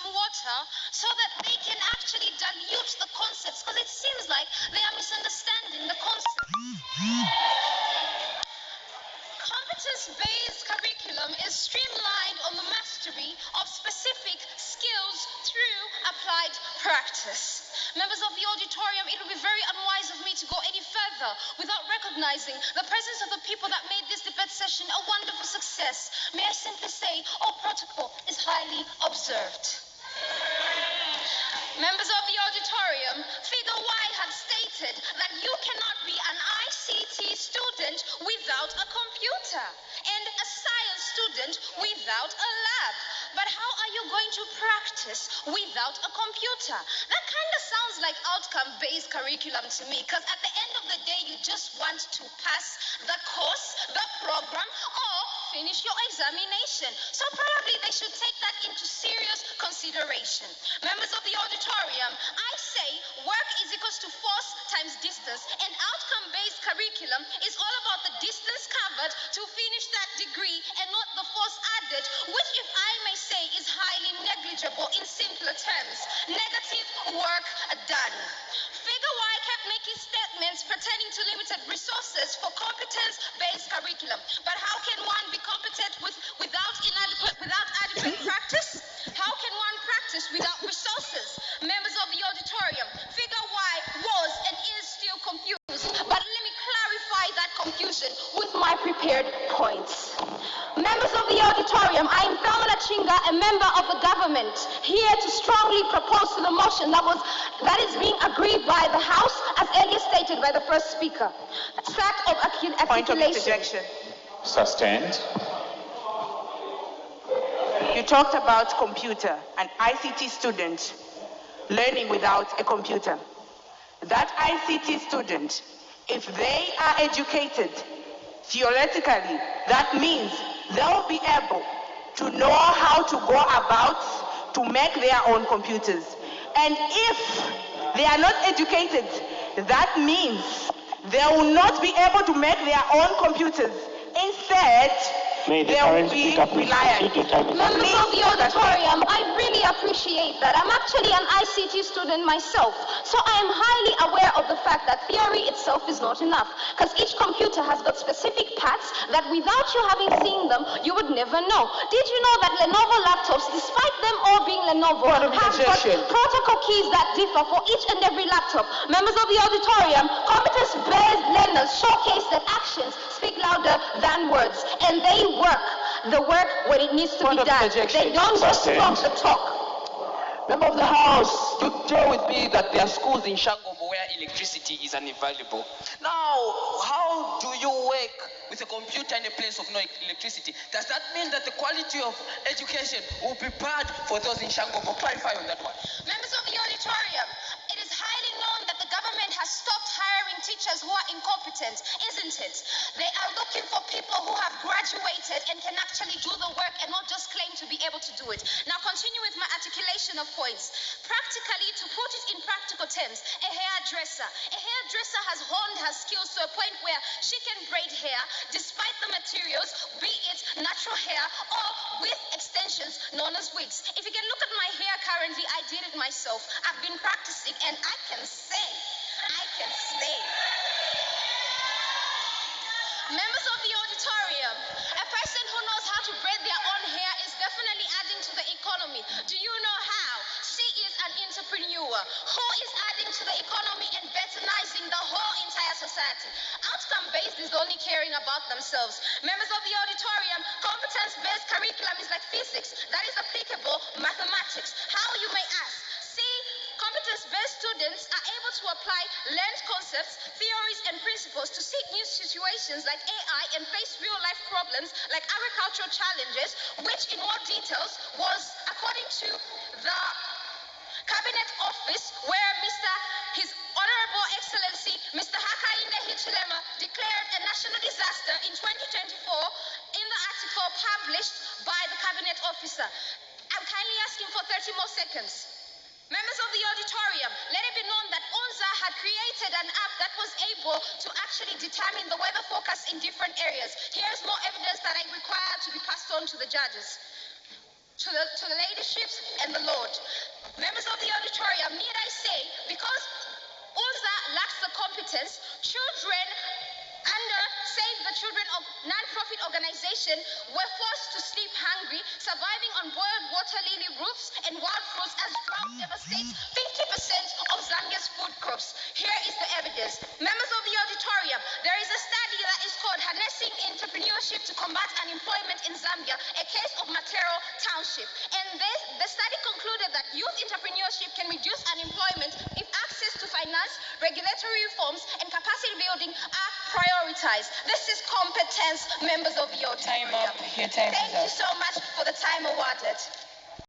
some water so that they can actually dilute the concepts, because it seems like they are misunderstanding the concept. Competence-based curriculum is streamlined on the mastery of specific skills through applied practice. Members of the auditorium, it would be very unwise of me to go any further without recognizing the presence of the people that made this debate session a wonderful success. May I simply say, all protocol is highly observed. Members of the auditorium, Figure Y had stated that you cannot be an ICT student without a computer and a science student without a lab. But how are you going to practice without a computer? That kind of sounds like outcome-based curriculum to me, because at the end of the day, you just want to pass the course, the program, or finish your examination. So probably they should take that into serious consideration. Members of the auditorium, I say work is equals to force times distance, and outcome-based curriculum is all about the distance covered to finish that degree and not the force added, which, if I may say, is highly negligible in simpler terms. Negative work done. Figure Y kept making statements pertaining to limited resources for competence-based curriculum. But how can one be competent without adequate practice? How can one practice without resources? Members of the auditorium, Figure Y was and is still confused, but let me clarify that confusion with my prepared points. Members of the auditorium, I am Paula Chinga, a member of the government, here to strongly propose to the motion that is being agreed by the House, as earlier stated by the first speaker. Fact of articulation. Point of interjection. Sustained. You talked about computer, an ICT student learning without a computer. That ICT student, if they are educated theoretically, that means they'll be able to know how to go about to make their own computers. And if they are not educated, that means they will not be able to make their own computers. Instead, they will be reliant. Members of the auditorium, I really appreciate that. I'm actually an ICT student myself, so I am highly aware of the fact that theory itself is not enough, because each computer has got specific parts that without you having seen them, you would never know. Did you know that Lenovo laptops, despite them all being Lenovo, have got protocol keys that differ for each and every laptop? Members of the auditorium, competence-based learners showcase that actions speak louder than words, and they work the work when it needs to be done. They don't just talk the talk. Member of the House, you tell with me that there are schools in Shangobo where electricity is unavailable. Now, how do you work with a computer in a place of no electricity? Does that mean that the quality of education will be bad for those in Shangobo? Clarify on that one. Members of the auditorium, it is highly known that the government has stopped hiring teachers who are incompetent, isn't it? They are looking for people who have graduated and can actually do the work and not just claim to be able to do it. Now, continue with my articulation of points. Practically, to put it in practical terms, a hairdresser has honed her skills to a point where she can braid hair despite the materials, be it natural hair or with extensions known as wigs. If you can look at my hair currently, I did it myself. I've been practicing and I can say, I can slay. Members of the auditorium, a person who knows how to braid their own hair is definitely adding to the economy. Do you know how? She is an entrepreneur who is adding to the economy and betterizing the whole entire society. Outcome-based is only caring about themselves. Members of the auditorium, competence-based curriculum is like physics. That is applicable mathematics. How, you may ask? See, competence-based students are able to apply learned concepts, theories, and principles to see new situations like AI and face real-life problems like agricultural challenges, which in more details was according to the Cabinet Office, where His Honorable Excellency, Mr. Hakainde Hichilema, declared a national disaster in 2024 in the article published by the Cabinet Officer. I'm kindly asking for 30 more seconds. Members of the auditorium, let it be known that UNZA had created an app that was able to actually determine the weather forecast in different areas. Here's more evidence that I require to be passed on to the judges. to the leaderships and the Lord. Members of the auditorium, need I say, because UZA lacks the competence, children under Save the Children of non-profit organization were forced to sleep hungry, surviving on boiled water lily roofs and wild fruits as drought devastates 50% of Zambia's food crops. Here is the evidence. Members of the auditorium, there is a study that is called Harnessing Entrepreneurship to Combat Unemployment in Zambia, a case of Matero Township. And the study concluded that youth entrepreneurship can reduce unemployment if access to finance, regulatory reforms, and capacity building are prioritized. This is competence, members of the auditorium. Time up. Your time is Thank up. you so much for the time awarded.